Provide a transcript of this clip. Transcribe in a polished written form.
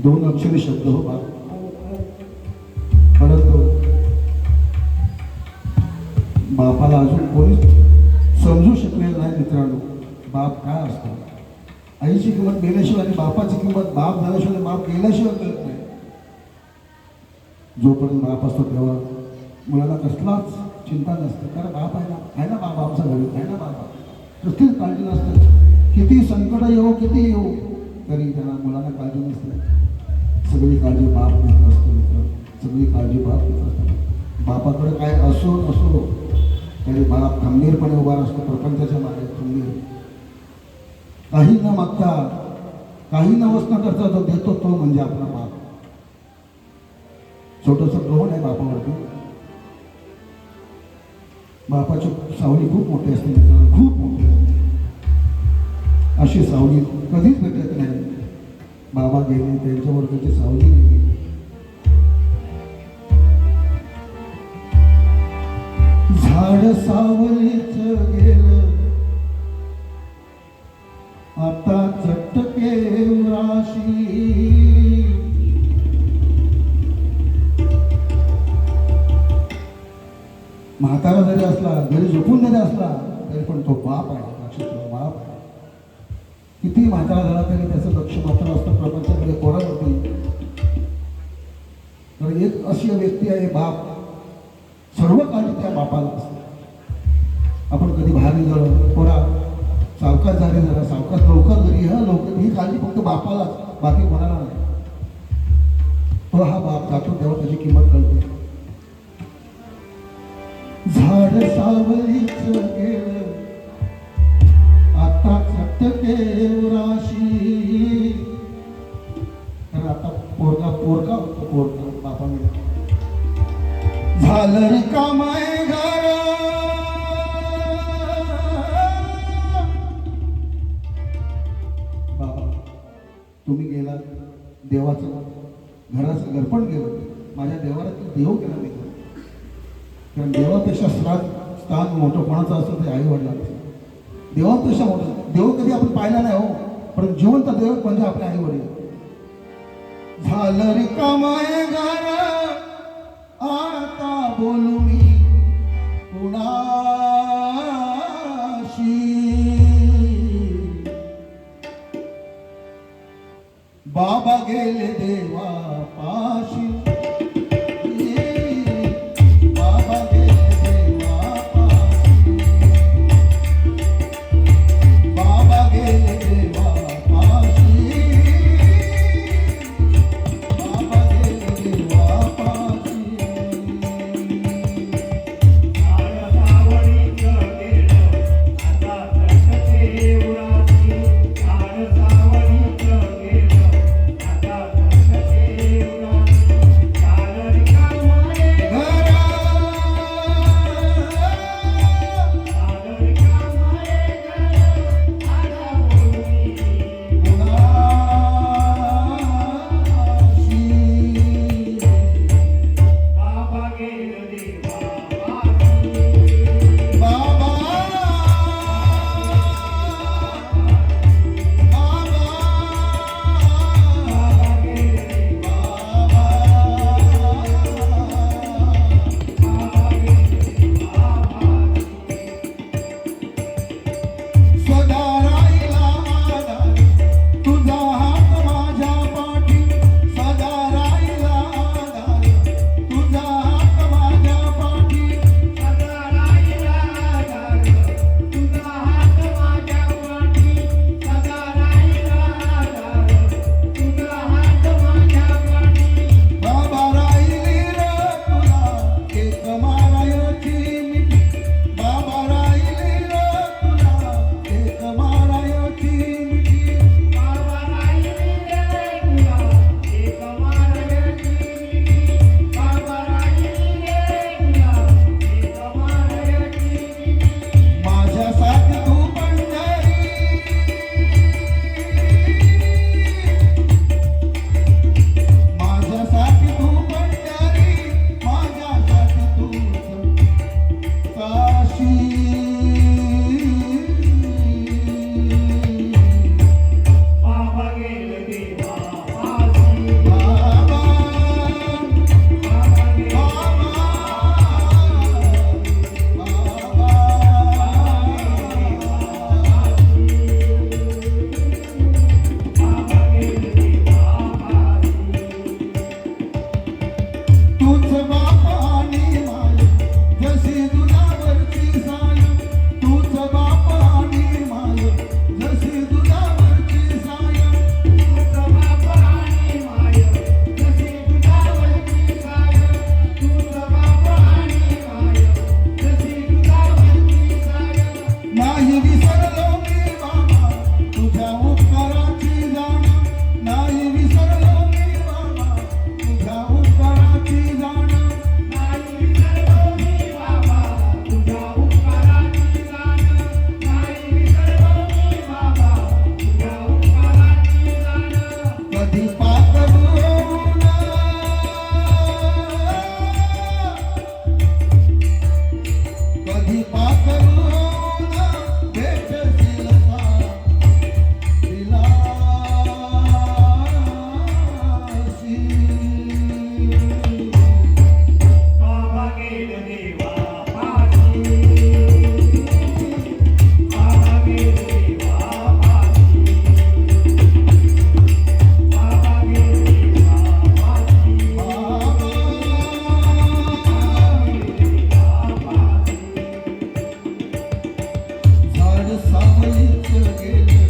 दोन अक्षरी शब्द हो बाप, परंतु बापाला अजून कोणीच समजू शकलेलं नाही मित्रांनो. बाप काय असतो, आईची किंमत गेल्याशिवाय आणि बापाची किंमत बाप झाल्याशिवाय बाप गेल्याशिवाय कळत नाही. जोपर्यंत बाप असतो तेव्हा मुलाला कसलाच चिंता नसते, कारण बाप आहे ना बाबा आमचा घरी आहे ना बाबा, कसलीच काळजी नसते. किती संकट येऊ किती येऊ तरी त्यांना मुलांना काळजी नसते. सगळी काळजी बाप घेत असतो मित्र, सगळी काळजी बाप घेत असतो. बापाकडे काय असो नसो तरी बाप खंबीरपणे उभा असतो प्रपंचाच्या मागे खंबीर. काही न मागता काही नवस न करता जो देतो तो म्हणजे आपला बाप. छोटंसं ग्रहण आहे बापावरती. बापाची सावली खूप मोठी असते मित्रांनो, खूप मोठी असते. अशी सावली कधीच भेटत नाही. बाबा गेले त्यांच्यावर त्याची सावली गेली. झाड सावलीच गेलं आता चटके राशी. म्हातारा जरी असला, घरी झोपून जरी असला तरी पण तो बाप आहे, लक्षात बाप आहे. किती म्हातारा झाला तरी त्याचं लक्ष मात्र असतं प्रपंचाकडे, पोरावरती. तर एक अशी व्यक्ती आहे बाप, सर्व काळजी त्या बापाला असते. आपण कधी बाहेर निघालो, पोरा सावकाश झाले जरा, सावकाश लवकर घरी हा, लवकर, ही काळजी फक्त बापाला, बाकी कोणाला नाही. तो हा बाप जातो तेव्हा त्याची किंमत कळते. झाड सावलीच गेलं आता चटके राशी. तर आता पोरगा होतो, पोरगा बापाने झालं रिकामाय घर. बाबा तुम्ही गेला, देवाचं घराचं घरपण गेलं, माझ्या देवाला देव केला नाही. कारण देवापेक्षा स्थान मोठं कोणाचं असतं ते आई वडिलांचं. देवापेक्षा मोठं देव कधी आपण पाहिला नाही हो, पण जिवंत देव म्हणजे आपले आई वडील. झालं रिकामाय घर आता बोलू मी कुणाशी. बाबा गेले देवा पाशी. कृपा करून भेटशील का दिलासी. बाबा गेले देवा पाशी, बाबा गेले देवा पाशी, बाबा गेले देवा पाशी, बाबा बाबा गेले देवा पाशी. झाड सावलीच गेले